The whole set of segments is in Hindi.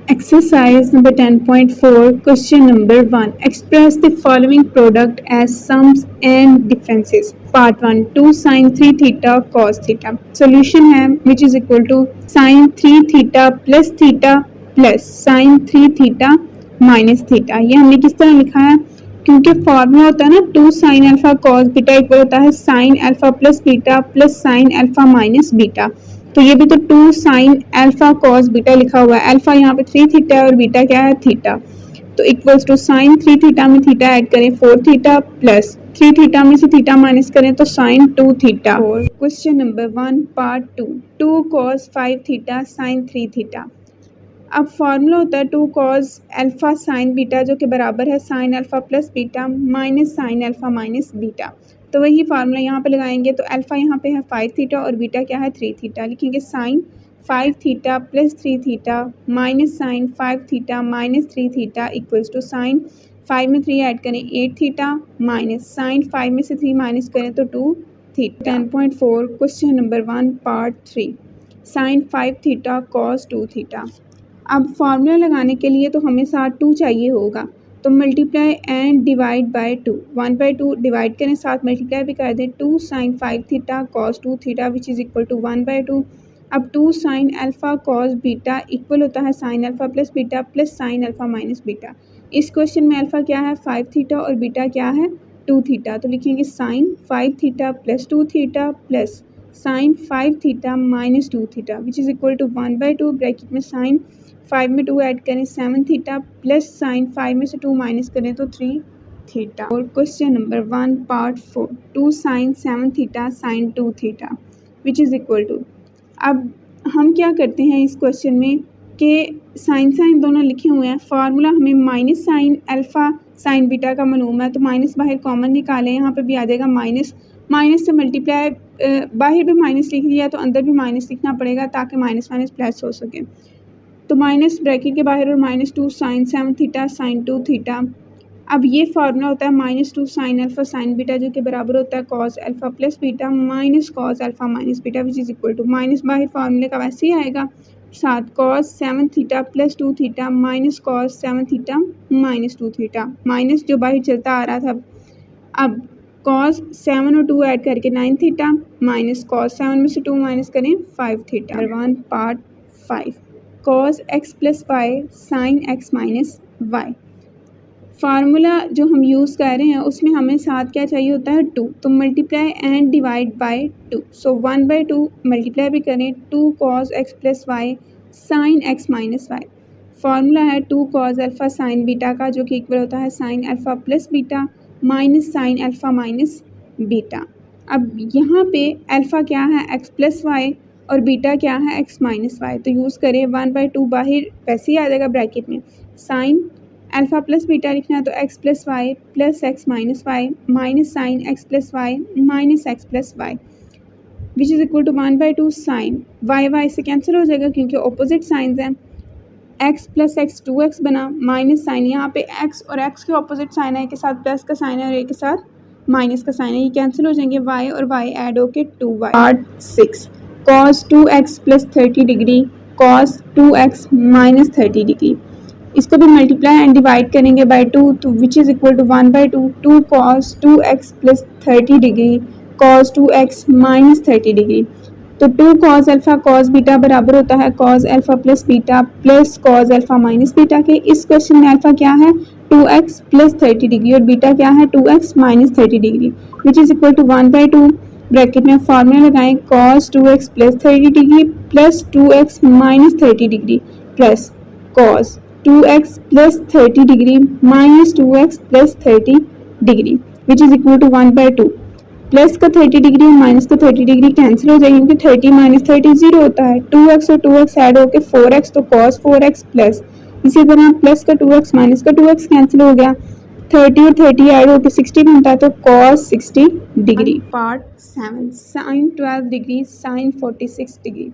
Exercise number 10.4, question number 1. Express the following product as sums and differences. Part 1, 2 sin 3 theta cos theta. Solution है which is equal to sin 3 theta plus sin 3 theta minus theta. ये हमने किस तरह लिखा है? क्योंकि फॉर्मूला होता है ना 2 sin alpha cos beta equal होता है sin alpha plus beta plus sin alpha minus beta. तो ये भी तो 2 साइन अल्फा कॉस बीटा लिखा हुआ है। अल्फा यहाँ पे 3 थीटा है और बीटा क्या है थीटा। तो इक्वल्स टू साइन 3 थीटा में थीटा ऐड करें 4 थीटा प्लस 3 थीटा में से थीटा माइनस करें तो साइन 2 थीटा। और question number 1 part 2 cos 5 theta sine 3 theta. अब फॉर्मूला होता है 2 कॉस अल्फा साइन बीटा जो कि बराबर है sine alpha plus beta minus sign alpha minus beta. तो वही फार्मूला यहाँ पे लगाएंगे तो अल्फा यहाँ पे है 5 थीटा और बीटा क्या है 3 थीटा। लिखेंगे sine 5 theta plus 3 theta minus sine 5 theta minus 3 theta equals to sine 5 में 3 ऐड करें 8 थीटा माइनस साइन 5 में से 3 माइनस करें तो 2 theta. 10.4 question number 1 part 3 sine 5 theta cos 2 theta. अब फार्मूला लगाने के लिए तो हमें साथ 2 चाहिए होगा तो multiply and divide by 2 1/2 divide करें साथ मल्टीप्लाई भी कर दें 2 sine 5 theta cos 2 theta which is equal to 1/2। अब 2 sine alpha cos beta equal होता है sine alpha plus beta plus sine alpha minus beta. इस क्वेश्चन में अल्फा क्या है 5 थीटा और बीटा क्या है 2 थीटा। तो लिखेंगे sine 5 theta plus 2 theta plus sine 5 theta minus 2 theta which is equal to 1/2 bracket में साइन 5 में 2 ऐड करें 7 थीटा प्लस साइन 5 में से 2 माइनस करें तो 3 थीटा। और question number 1 part 4 2 sine 7 theta sine 2 theta which is equal to. अब हम क्या करते हैं इस क्वेश्चन में कि साइन साइन दोनों लिखे हुए हैं। फार्मूला हमें minus sign alpha sine beta का मालूम है तो माइनस बाहर कॉमन निकालें यहाँ पे भी आ जाएगा माइनस माइनस से मल्टीप्लाई बाहर भी माइनस लिख दिया तो अंदर भी माइनस लिखना पड़ेगा ताकि माइनस माइनस प्लस हो सके। तो माइनस ब्रैकेट के बाहर और minus 2 sine 7 theta sine 2 theta. अब ये फार्मूला होता है minus 2 sine alpha sine beta जो कि बराबर होता है cos alpha plus beta minus cos alpha minus beta which is equal to minus बाहर फार्मूले का वैसे ही आएगा साथ cos 7 theta plus 2 theta minus cos 7 theta minus 2 theta minus जो बाहर चलता आ रहा था। अब कॉस 7 और 2 ऐड करके 9 थीटा माइनस कॉस 7 में से 2 माइनस करें 5 theta. 1 part 5 cos x plus y sine x minus y. Formula जो हम यूज़ कर रहे हैं उसमें हमें साथ क्या चाहिए होता है 2 तो multiply and divide by 2 so 1/2 multiply भी करें 2 cos x plus y sine x minus y. Formula है 2 cos अल्फ़ा साइन बीटा का जो कि इक्वल होता है sine alpha plus beta minus sine alpha minus beta. अब यहाँ पे अल्फ़ा क्या है x प्लस वाई और बीटा क्या है x माइनस वाई। तो यूज़ करें 1/2 बाहर वैसे ही आ जाएगा ब्रैकेट में साइन अल्फ़ा प्लस बीटा लिखना है तो x plus y plus x minus y minus sine x plus y minus x plus y which is equal to 1/2 sine y से कैंसिल हो जाएगा क्योंकि अपोजिट साइंस हैं। x प्लस एक्स 2x बना माइनस साइन यहाँ पे x और x के अपोजिट साइन है एक के साथ प्लस का साइन है और एक के साथ माइनस का साइन है ये कैंसिल हो जाएंगे y और y ऐड होके 2y। Part 6 cos 2x plus 30 degree cos 2x minus 30 degree. इसको भी मल्टीप्लाई एंड डिवाइड करेंगे बाय 2 तो which is equal to 1/2 2 cos 2x plus 30 degree cos 2x minus 30 degree. तो 2 cos अल्फ़ा cos बीटा बराबर होता है cos alpha plus beta plus cos alpha minus beta के। इस क्वेश्चन में अल्फ़ा क्या है 2x प्लस 30 डिग्री और बीटा क्या है 2x minus 30 degree which is equal to 1/2 bracket में फार्मूला लगाएं cos 2x plus 30 degree plus 2x minus 30 degree plus cos 2x plus 30 degree minus 2x plus 30 degree which is equal to 1/2। Plus का 30 डिग्री और माइनस का 30 डिग्री कैंसिल हो जाएगी क्योंकि 30 माइनस 30 जीरो होता है 2x और 2x ऐड होकर 4x तो cos 4x प्लस इसी तरह प्लस का 2x माइनस का 2x कैंसिल हो गया 30 और 30 ऐड होकर 60 बनता है तो cos 60 degree. Part 7 sine 12 degree sine 46 degree.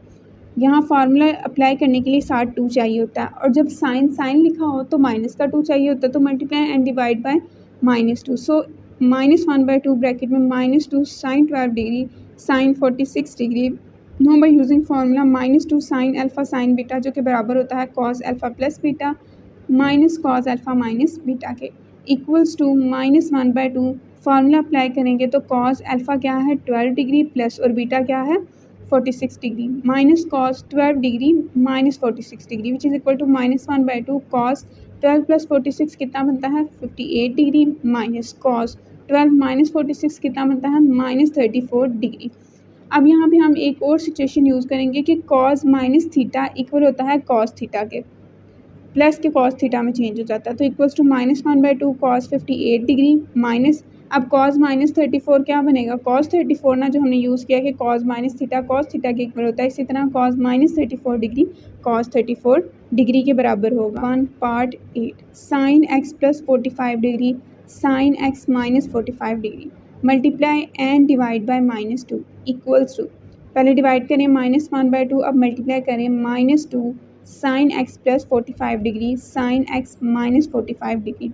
यहाँ फार्मूला अप्लाई करने के लिए साथ 2 चाहिए होता है और जब साइन साइन लिखा हो तो माइनस का 2 चाहिए होता है तो multiply and divide by -2 so -1/2 bracket में -2 sine 12 degree sine 46 degree no by using formula -2 sine alpha sine beta जो कि बराबर होता है cos alpha plus beta minus cos alpha minus beta के इक्वल्स टू -1/2 फार्मूला अप्लाई करेंगे तो कॉस अल्फ़ा क्या है 12 डिग्री प्लस और बीटा क्या है 46 degree minus cos 12 degree minus 46 degree which is equal to -1/2 cos 12 plus 46 कितना बनता है 58 डिग्री माइनस कॉस 12 माइनस 46 कितना बनता है -34 डिग्री। अब यहाँ पे हम एक और सिचुएशन यूज़ करेंगे कि कॉस माइनस थीटा इक्वल होता है कॉस थीटा के प्लस के कॉस थीटा में चेंज हो जाता है तो equals to -1/2 cos 58 degree minus अब कॉस -34 क्या बनेगा कॉस 34 ना जो हमने यूज़ किया कि cos minus theta cos theta के इक्वल होता है इसी तरह कॉस -34 डिग्री कॉस 34 डिग्री के बराबर होगा। 1 part 8 sine x plus 45 degree sine x minus 45 degree multiply and divide by -2 equals to पहले डिवाइड करें -1/2 अब मल्टीप्लाई करें -2 sine x plus 45 degree sine x minus 45 degree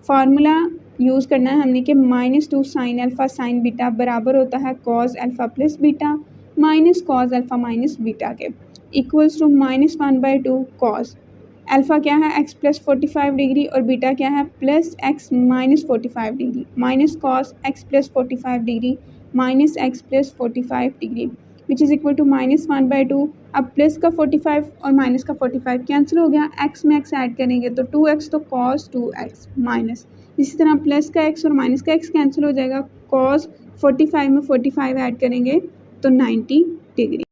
formula use करना है हमने कि -2 साइन अल्फ़ा साइन बीटा बराबर होता है cos alpha plus beta minus cos alpha minus beta के इक्वल्स टू -1/2 कॉस अल्फ़ा क्या है एक्स प्लस 45 डिग्री और बीटा क्या है plus x minus 45 degree minus cos x plus 45 degree minus x plus 45 degree which is equal to -1/2 अब प्लस का 45 और माइनस का 45 कैंसिल हो गया एक्स में एक्स ऐड करेंगे तो 2x तो कॉस 2x माइनस इसी तरह प्लस का x और माइनस का x कैंसिल हो जाएगा कॉस 45 में 45 ऐड करेंगे तो 90 डिग्री।